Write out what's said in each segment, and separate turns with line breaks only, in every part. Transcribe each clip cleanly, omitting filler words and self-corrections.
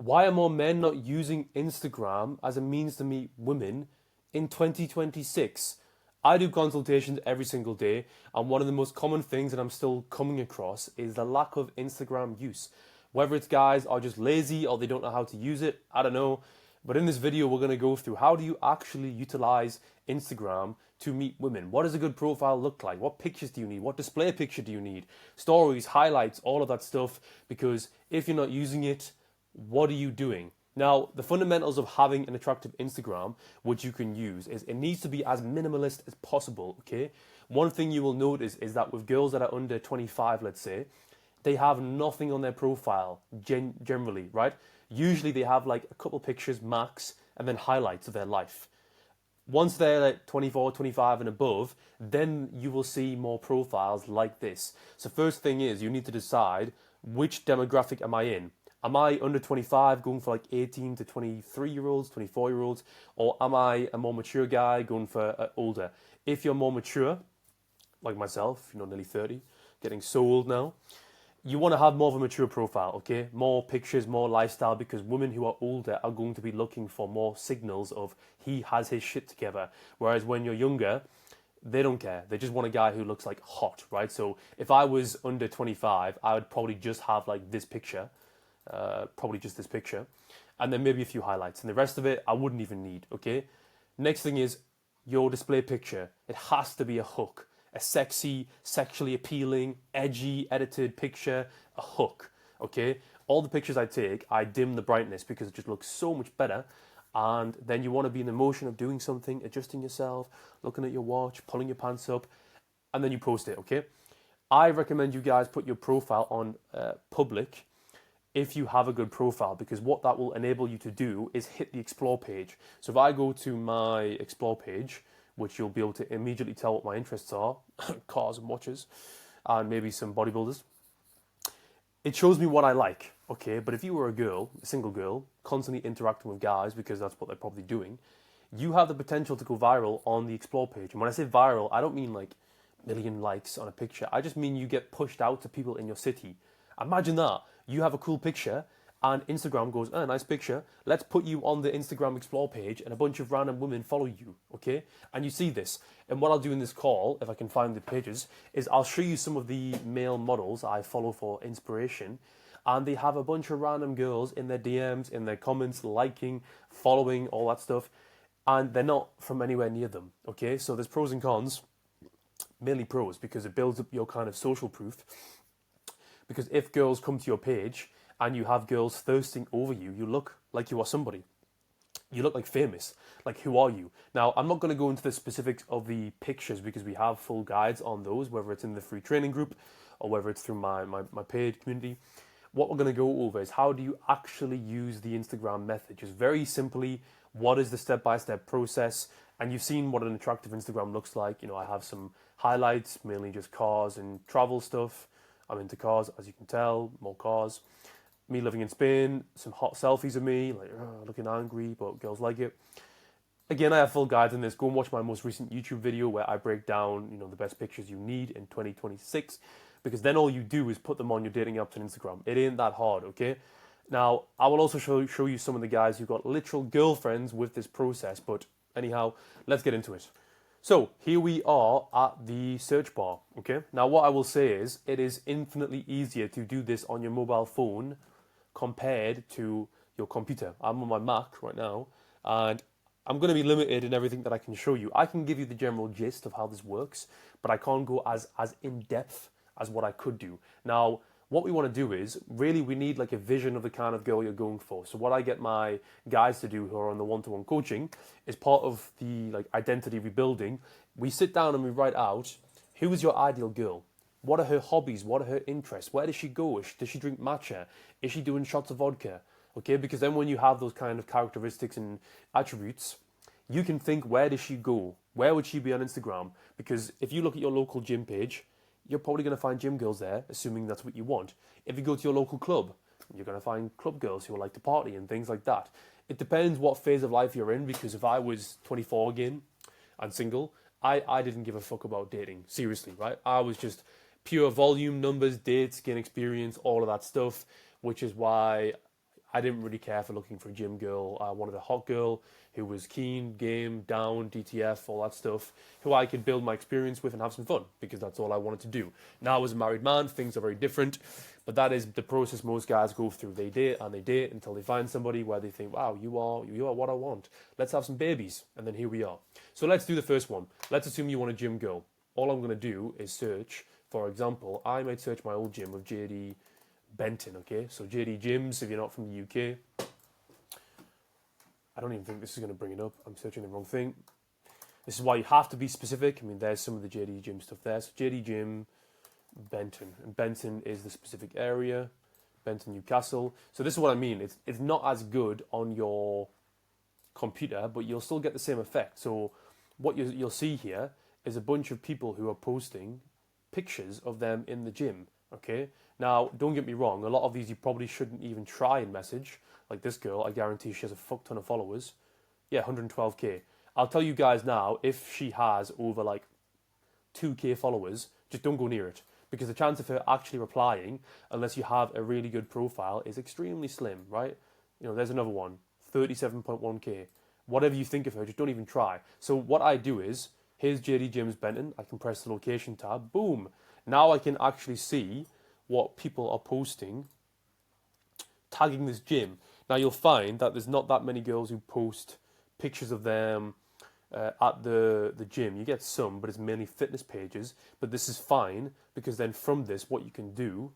Why are more men not using Instagram as a means to meet women in 2026? I do consultations every single day, and one of the most common things that I'm still coming across is the lack of Instagram use. Whether it's guys are just lazy or they don't know how to use it, I don't know. But in this video, we're going to go through how do you actually utilize Instagram to meet women? What does a good profile look like? What pictures do you need? What display picture do you need? Stories, highlights, all of that stuff. Because if you're not using it, what are you doing? Now, the fundamentals of having an attractive Instagram, which you can use, is it needs to be as minimalist as possible, okay? One thing you will notice is that with girls that are under 25, let's say, they have nothing on their profile, generally, right? Usually they have like a couple pictures max and then highlights of their life. Once they're like 24, 25 and above, then you will see more profiles like this. So first thing is you need to decide which demographic am I in? Am I under 25 going for like 18 to 23-year-olds, 24-year-olds, or am I a more mature guy going for older? If you're more mature, like myself, nearly 30, getting so old now, you want to have more of a mature profile, okay? More pictures, more lifestyle, because women who are older are going to be looking for more signals of he has his shit together. Whereas when you're younger, they don't care. They just want a guy who looks like hot, right? So if I was under 25, I would probably just have like this picture, probably just this picture, and then maybe a few highlights. And the rest of it, I wouldn't even need, okay? Next thing is your display picture. It has to be a hook, a sexy, sexually appealing, edgy, edited picture, a hook, okay? All the pictures I take, I dim the brightness because it just looks so much better. And then you want to be in the motion of doing something, adjusting yourself, looking at your watch, pulling your pants up, and then you post it, okay? I recommend you guys put your profile on public if you have a good profile, because what that will enable you to do is hit the explore page. So if I go to my explore page, which you'll be able to immediately tell what my interests are, cars and watches, and maybe some bodybuilders, it shows me what I like, okay? But if you were a girl, a single girl, constantly interacting with guys, because that's what they're probably doing, you have the potential to go viral on the explore page. And when I say viral, I don't mean like million likes on a picture. I just mean you get pushed out to people in your city. Imagine that. You have a cool picture and Instagram goes, oh, nice picture. Let's put you on the Instagram explore page and a bunch of random women follow you, okay? And you see this. And what I'll do in this call, if I can find the pages, is I'll show you some of the male models I follow for inspiration. And they have a bunch of random girls in their DMs, in their comments, liking, following, all that stuff. And they're not from anywhere near them, okay? So there's pros and cons, mainly pros, because it builds up your kind of social proof. Because if girls come to your page and you have girls thirsting over you, you look like you are somebody. You look like famous. Like, who are you? Now, I'm not going to go into the specifics of the pictures because we have full guides on those, whether it's in the free training group or whether it's through my paid community. What we're going to go over is how do you actually use the Instagram method? Just very simply, what is the step-by-step process? And you've seen what an attractive Instagram looks like. I have some highlights, mainly just cars and travel stuff. I'm into cars, as you can tell, more cars. Me living in Spain, some hot selfies of me, like looking angry, but girls like it. Again, I have full guides on this. Go and watch my most recent YouTube video where I break down, the best pictures you need in 2026, because then all you do is put them on your dating apps and Instagram. It ain't that hard, okay? Now, I will also show you some of the guys who got literal girlfriends with this process, but anyhow, let's get into it. So here we are at the search bar, okay? Now what I will say is it is infinitely easier to do this on your mobile phone compared to your computer. I'm on my Mac right now and I'm going to be limited in everything that I can show you. I can give you the general gist of how this works, but I can't go as in depth as what I could do. Now, what we want to do is really we need like a vision of the kind of girl you're going for. So what I get my guys to do who are on the one-to-one coaching is part of the like identity rebuilding. We sit down and we write out who is your ideal girl. What are her hobbies? What are her interests? Where does she go? Does she drink matcha? Is she doing shots of vodka? Okay, because then when you have those kind of characteristics and attributes, you can think, where does she go? Where would she be on Instagram? Because if you look at your local gym page, you're probably going to find gym girls there, assuming that's what you want. If you go to your local club, you're going to find club girls who like to party and things like that. It depends what phase of life you're in, because if I was 24 again and single, I didn't give a fuck about dating. Seriously, right? I was just pure volume, numbers, dates, gain experience, all of that stuff, which is why I didn't really care for looking for a gym girl. I wanted a hot girl who was keen, game, down, DTF, all that stuff, who I could build my experience with and have some fun, because that's all I wanted to do. Now, as a married man, things are very different, but that is the process most guys go through. They date and they date until they find somebody where they think, wow, you are what I want. Let's have some babies. And then here we are. So let's do the first one. Let's assume you want a gym girl. All I'm going to do is search. For example, I might search my old gym of JD Benton, okay? So JD Gyms, if you're not from the UK. I don't even think this is going to bring it up. I'm searching the wrong thing. This is why you have to be specific. I mean, there's some of the JD Gym stuff there. So JD Gym, Benton. And Benton is the specific area. Benton, Newcastle. So this is what I mean. It's not as good on your computer, but you'll still get the same effect. So what you'll see here is a bunch of people who are posting pictures of them in the gym, okay? Now, don't get me wrong, a lot of these you probably shouldn't even try and message. Like this girl, I guarantee she has a fuck ton of followers. Yeah, 112k. I'll tell you guys now, if she has over like 2k followers, just don't go near it. Because the chance of her actually replying, unless you have a really good profile, is extremely slim, right? You know, there's another one, 37.1k. Whatever you think of her, just don't even try. So what I do is, here's JD Gyms Benton. I can press the location tab. Boom. Now I can actually see what people are posting, tagging this gym. Now you'll find that there's not that many girls who post pictures of them at the gym. You get some, but it's mainly fitness pages. But this is fine, because then from this, what you can do,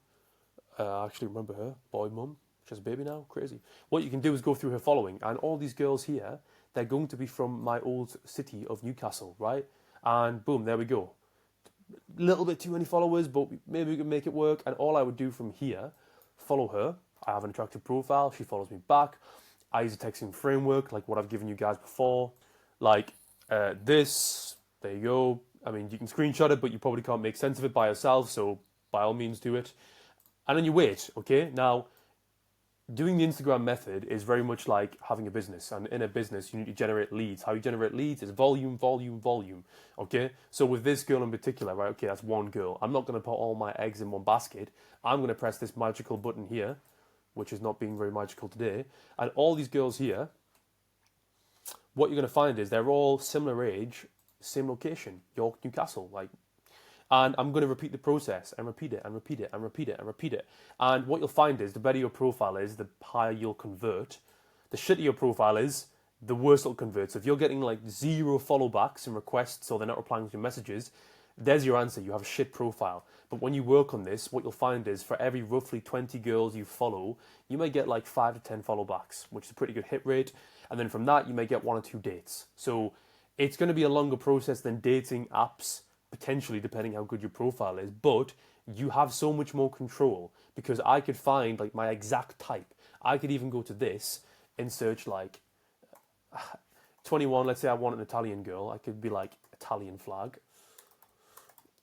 I actually remember her, boy mum, she has a baby now, crazy. What you can do is go through her following, and all these girls here, they're going to be from my old city of Newcastle, right? And boom, there we go. A little bit too many followers, but maybe we can make it work. And all I would do from here, follow her. I have an attractive profile. She follows me back. I use a texting framework like what I've given you guys before. Like this. There you go. I mean, you can screenshot it, but you probably can't make sense of it by yourself. So by all means, do it. And then you wait, okay? Now, doing the Instagram method is very much like having a business, and in a business you need to generate leads. How you generate leads is volume, volume, volume, okay? So with this girl in particular, right, okay, that's one girl. I'm not going to put all my eggs in one basket. I'm going to press this magical button here, which is not being very magical today, and all these girls here, what you're going to find is they're all similar age, same location, York, Newcastle, like. And I'm going to repeat the process and repeat it and repeat it and repeat it and repeat it. And what you'll find is the better your profile is, the higher you'll convert. The shittier your profile is, the worse it'll convert. So if you're getting like 0 follow backs and requests, or they're not replying to your messages, there's your answer. You have a shit profile. But when you work on this, what you'll find is for every roughly 20 girls you follow, you may get like 5 to 10 follow backs, which is a pretty good hit rate. And then from that, you may get 1 or 2 dates. So it's going to be a longer process than dating apps, potentially, depending how good your profile is, but you have so much more control, because I could find like my exact type. I could even go to this and search like 21, let's say I want an Italian girl, I could be like Italian flag.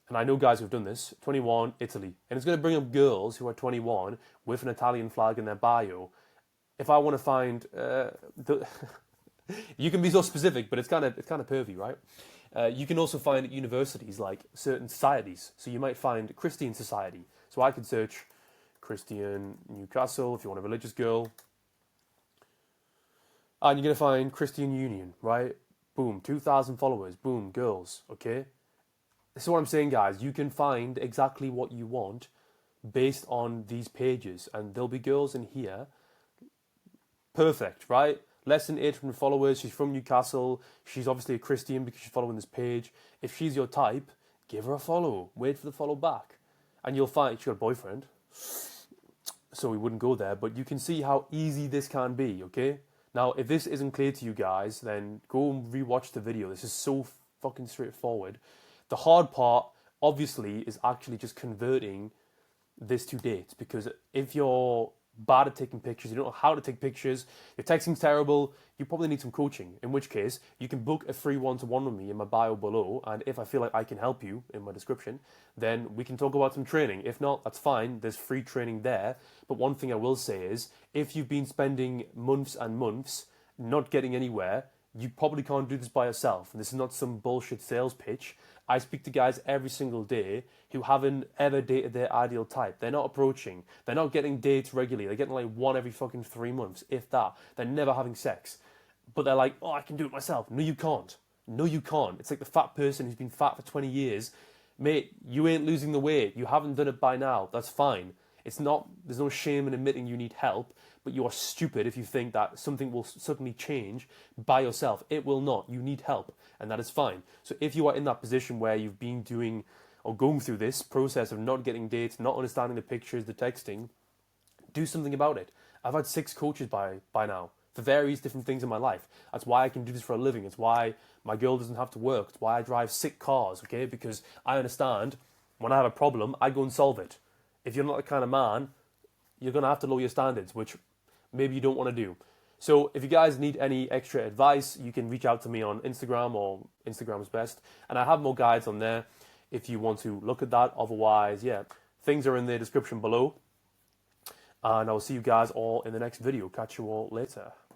And I know guys who've done this, 21, Italy. And it's going to bring up girls who are 21 with an Italian flag in their bio. If I want to find, you can be so specific, but it's kind of pervy, right? You can also find at universities like certain societies. So you might find Christian society. So I could search Christian Newcastle if you want a religious girl. And you're going to find Christian Union, right? Boom, 2,000 followers. Boom, girls, okay? This is what I'm saying, guys. You can find exactly what you want based on these pages. And there'll be girls in here. Perfect, right? Less than 800 followers. She's from Newcastle. She's obviously a Christian because she's following this page. If she's your type, give her a follow. Wait for the follow back. And you'll find she's got a boyfriend. So we wouldn't go there. But you can see how easy this can be, okay? Now, if this isn't clear to you guys, then go and rewatch the video. This is so fucking straightforward. The hard part, obviously, is actually just converting this to dates. Because if you're bad at taking pictures, you don't know how to take pictures, your texting's terrible, you probably need some coaching. In which case, you can book a free one-to-one with me in my bio below, and if I feel like I can help you in my description, then we can talk about some training. If not, that's fine, there's free training there. But one thing I will say is, if you've been spending months and months not getting anywhere, you probably can't do this by yourself. And this is not some bullshit sales pitch. I speak to guys every single day who haven't ever dated their ideal type. They're not approaching. They're not getting dates regularly. They're getting like one every fucking 3 months, if that. They're never having sex. But they're like, oh, I can do it myself. No, you can't. No, you can't. It's like the fat person who's been fat for 20 years. Mate, you ain't losing the weight. You haven't done it by now. That's fine. It's not, there's no shame in admitting you need help, but you are stupid if you think that something will suddenly change by yourself. It will not. You need help, and that is fine. So if you are in that position where you've been doing or going through this process of not getting dates, not understanding the pictures, the texting, do something about it. I've had 6 coaches by now for various different things in my life. That's why I can do this for a living. It's why my girl doesn't have to work. It's why I drive sick cars, okay? Because I understand when I have a problem, I go and solve it. If you're not the kind of man, you're going to have to lower your standards, which maybe you don't want to do. So if you guys need any extra advice, you can reach out to me on Instagram, or Instagram's best. And I have more guides on there if you want to look at that. Otherwise, yeah, things are in the description below. And I'll see you guys all in the next video. Catch you all later.